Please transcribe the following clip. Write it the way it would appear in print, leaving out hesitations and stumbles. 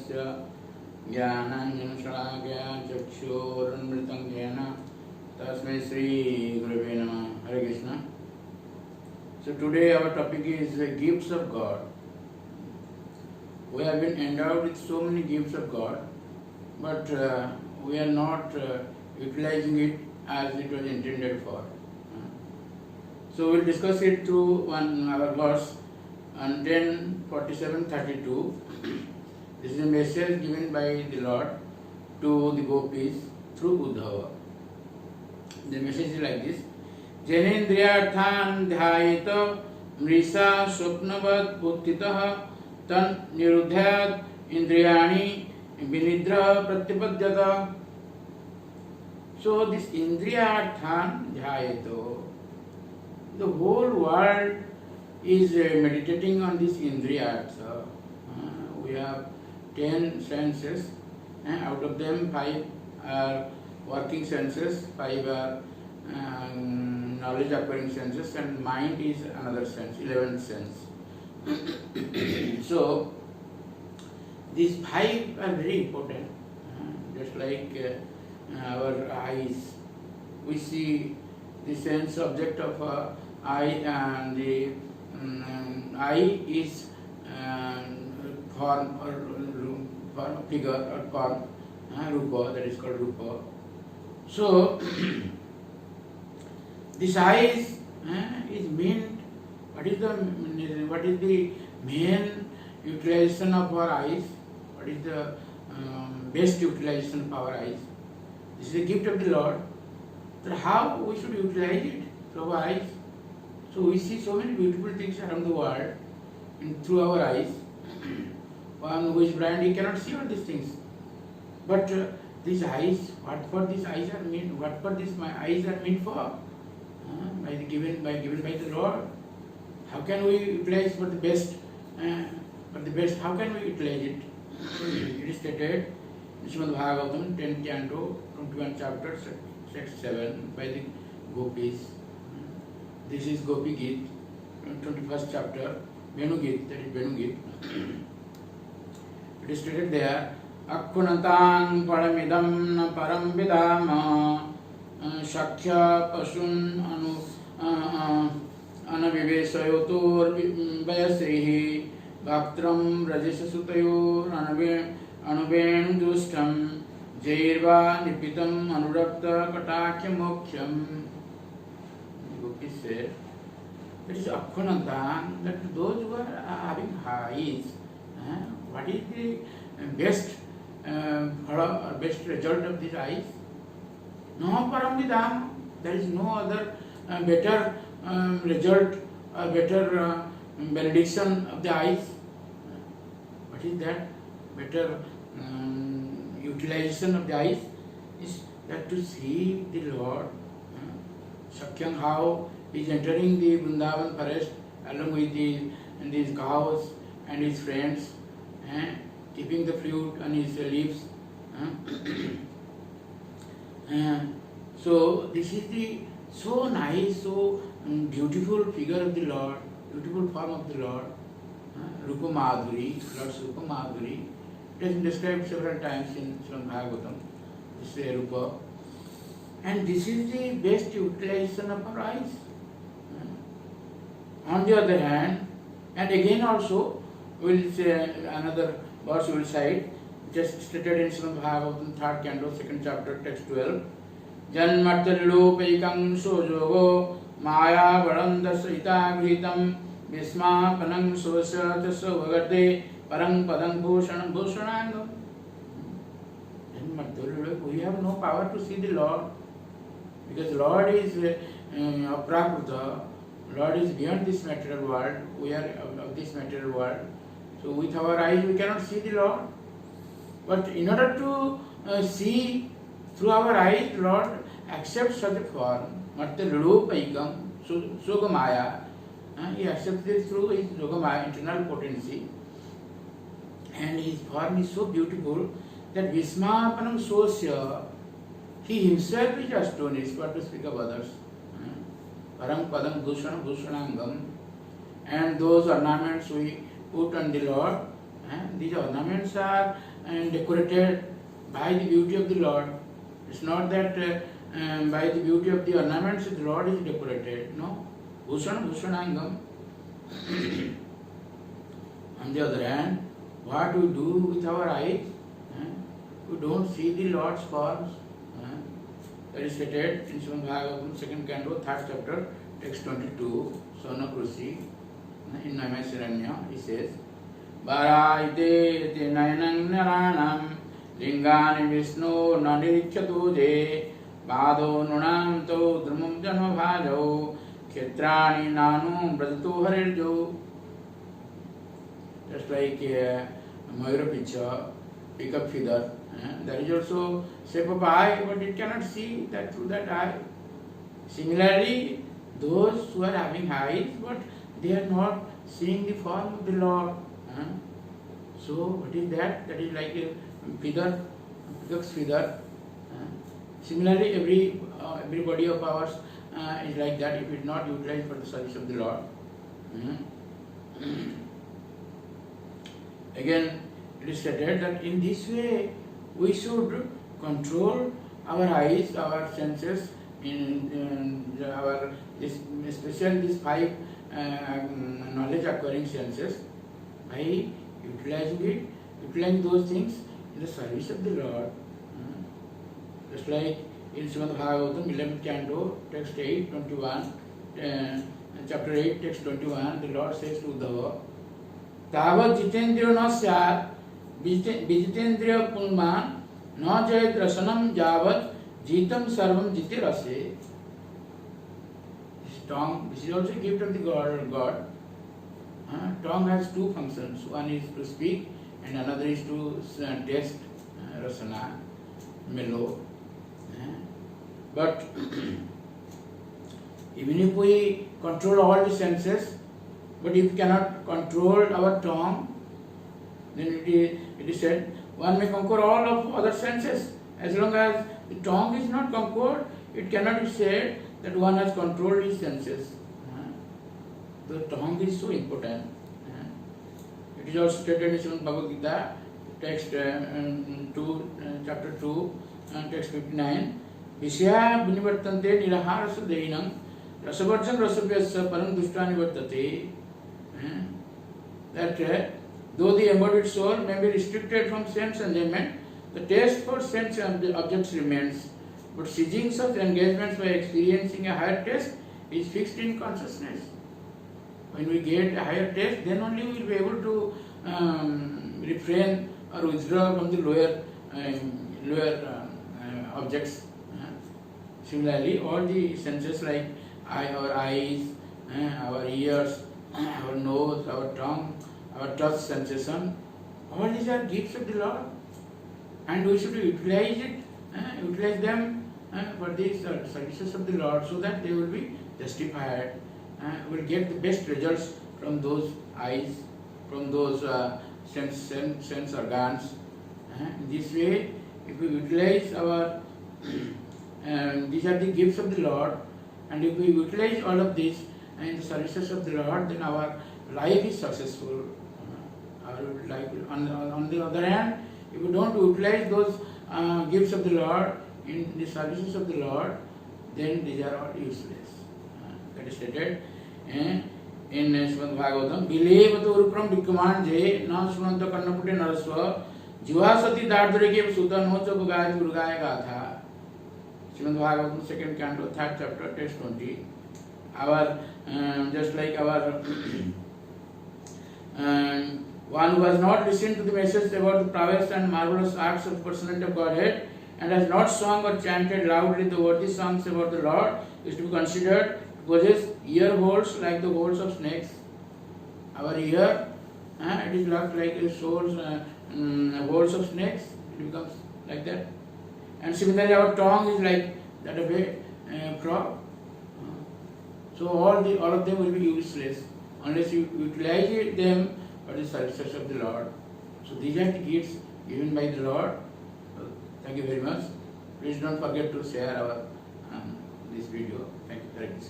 तस्य ज्ञानाञ्जनशलाकया चक्षुरुन्मिलितं येन तस्मै श्रीगुरवे नमः. Hare Krishna. So today our topic is the gifts of God. We have been endowed with so many gifts of God, but we are not utilizing it as it was intended for. So we will discuss it through our verse on 10:47-32. This is a message given by the Lord to the gopis through Uddhava. The message is like this: Janendriyarthan dhyayita mrisa swapnavat buddhitah tan nirudhyat indriyani vinidra pratyapadyata. So this indriyarthan dhyayita, the whole world is meditating on this indriyartha. We have 10 senses, out of them 5 are working senses, 5 are knowledge acquiring senses, and mind is another sense, 11th sense. So these 5 are very important, just like our eyes. We see the sense object of eye, and the eye is form or figure or form, rupa, that is called rupa. So this eye is meant. What is the main utilization of our eyes? What is the best utilization of our eyes? This is a gift of the Lord. So how we should utilize it through our eyes? So we see so many beautiful things around the world through our eyes. One who is blind, he cannot see all these things. But these eyes, what for these eyes are meant? What for these my eyes are meant for? Given by the Lord. How can we utilize for the best? How can we utilize it? It is stated in Srimad Bhagavatam, 10th canto, 21 chapter, text 7, by the gopis. This is Gopi Geet, 21st chapter, Venu Geet, that is Venu Geet. It is stated there, Akkunatang paramidam na param vidama shakya pasun anavivesayotur vayasrihi bhaktram rajasasutayor anuvenu dustam jairva nipitam anurakta katakya mokhyam. Gopi said, it is Akkunatang, that those who are having eyes, what is the best best result of these eyes? No paramvidam, there is no other better result or better benediction of the eyes. What is that? Better utilization of the eyes is that to see the Lord. Sakyam, how he is entering the Vrindavan forest along with these cows and his friends, keeping the fruit on his lips. So this is the so nice, so beautiful figure of the Lord, beautiful form of the Lord, Rupa Madhuri, Lord's Rupa Madhuri. It has been described several times in Srimad Bhagavatam. This is Rupa. And this is the best utilization of our eyes. On the other hand, and again also, we will say another verse we will cite, just stated in Srimad Bhagavatam, 3rd canto, 2nd chapter, text 12. Janmartalopekam sojogo maya varandasrita gritam vismapanam sosya tasya vagate parang padang bhushanam bhushanangam. We have no power to see the Lord, because Lord is Aprakrita. Lord is beyond this material world. We are of this material world. So with our eyes we cannot see the Lord. But in order to see through our eyes, Lord accepts such a form. Martalupaikam, Sugamaya. He accepts it through his Sugamaya, internal potency. And his form is so beautiful that Vismapanam Sosya, he himself is astonished, what to speak of others. Parang Padam Bhushanam Bhushanangam. And those ornaments we put on the Lord, these ornaments are decorated by the beauty of the Lord. It's not that by the beauty of the ornaments the Lord is decorated. No. Bhushan Bhushanangam. On the other hand, what we do with our eyes, we don't see the Lord's forms. That is stated in Srimad Bhagavatam, 2nd canto, 3rd chapter, text 22, Sonam Krusi, in Naimisharanya, he says, Varaite te nayanam naranam lingani Vishnu nanirichatu je Vado nunam to drumam janma bhajo Kshetrani nanu brajatu harirjo. Just like a Mayura picture, pick up feather. That is also shape of eye, but it cannot see that through that eye. Similarly, those who are having eyes, but they are not seeing the form of the Lord. So, what is that? That is like a feather, peacock's feather. Similarly, every body of ours is like that if it is not utilized for the service of the Lord. Again, it is stated that in this way we should control our eyes, our senses, especially these 5 knowledge acquiring senses, by utilizing those things in the service of the Lord. Just like in Srimad Bhagavatam, 11th canto, text 8, 21, chapter 8, text 21, the Lord says to Uddhava, Tavat jitendriyo na syat vijitendriya pulman na jayat rasanam javat jitam sarvam jiti rase. This tongue, this is also a gift of the God. Tongue has 2 functions. One is to speak and another is to taste, rasana, mellow. But even if we control all the senses, but if we cannot control our tongue, then it is said one may conquer all of other senses. As long as the tongue is not conquered, it cannot be said that one has controlled his senses. The tongue is so important. It is also stated in Srimad Bhagavad Gita, text chapter 2, text 59. Vishya vinivartante nirahara sudainam rasavarjan rasabhyasya param dushtani vartate. That though the embodied soul may be restricted from sense enjoyment, the taste for sense objects remains. But seizing such engagements by experiencing a higher taste is fixed in consciousness. When we get a higher taste, then only we will be able to refrain or withdraw from the lower objects. Similarly, all the senses like our eyes, our ears, our nose, our tongue, our touch sensation, all these are gifts of the Lord, and we should utilize them for these services of the Lord, so that they will be justified. Will get the best results from those eyes, from those sense organs. In this way, if we utilize our these are the gifts of the Lord, and if we utilize all of this in the services of the Lord, then our life is successful. Our life will, on the other hand, if we don't utilize those gifts of the Lord in the services of the Lord, then these are all useless. That is stated in Srimad Bhagavatam. Bilevato urupram vikkamanje na sunanta kannapute narasva jivasati dardurike sutta nocha bhagayat gurugaya gatha. Srimad Bhagavatam, 2nd canto, 3rd chapter, text 20. Our just like our one who has not listened to the message about the prowess and marvelous acts of the personality of Godhead, and has not sung or chanted loudly the worthy songs about the Lord, is to be considered to possess ear holes like the holes of snakes. Our ear, it is not like holes of snakes. It becomes like that. And similarly, our tongue is like that of a frog. So all of them will be useless unless you utilize them for the services of the Lord. So these are the gifts given by the Lord. Thank you very much. Please don't forget to share our this video. Thank you very much.